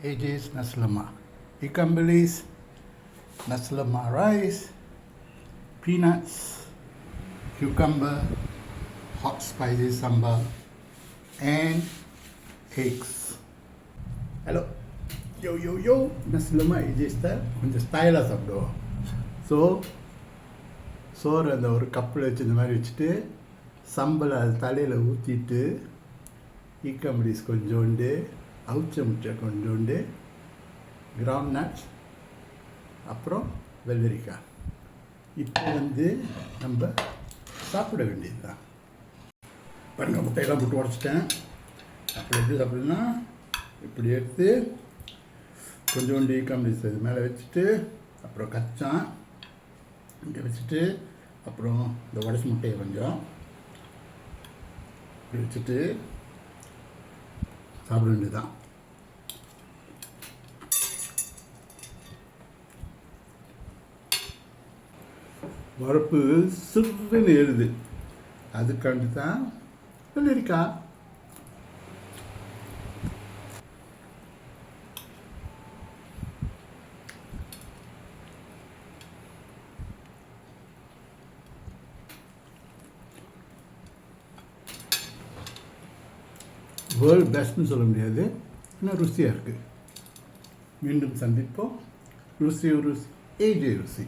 AJ's nasi lemak, ikan bilis, nasi lemak rice, peanuts, cucumber, hot spicy sambal, and eggs. Hello, yo, nasi lemak AJ style, கொஞ்சம் ஸ்டைலாக சாப்பிடுவோம். So சோறு அந்த ஒரு கப்பில் வச்சு இந்த மாதிரி வச்சுட்டு சம்பளை அது தலையில் ஊற்றிட்டு ஈக்கா மிடிஸ் கொஞ்சோண்டு அவுச்ச முட்டை கொஞ்சோண்டு கிரவுண்ட் நட்ஸ் அப்புறம் வெள்ளரிக்காய் இப்போ நம்ம சாப்பிட வேண்டியது தான். பாருங்கள், முட்டையெல்லாம் போட்டு உடச்சிட்டேன். அப்படி எப்படி சாப்பிடுன்னா இப்படி எடுத்து கொஞ்சோண்டு ஈக்கா மிடிஸ் இது மேலே வச்சுட்டு அப்புறம் கச்சான் இங்கே வச்சுட்டு அப்புறம் இந்த உடச்சி முட்டையை கொஞ்சம் இப்படி வச்சுட்டு சாப்பிட வேண்டியதுதான். வரப்பு சிறுன்னு ஏறுது, அதுக்காண்டி தான் வெள்ளரிக்காய். வேர்ல்டு பெஸ்ட்னு சொல்ல முடியாது, இன்னும் ருசியாக இருக்குது. மீண்டும் சந்திப்போம். ருசி AJ ருசி.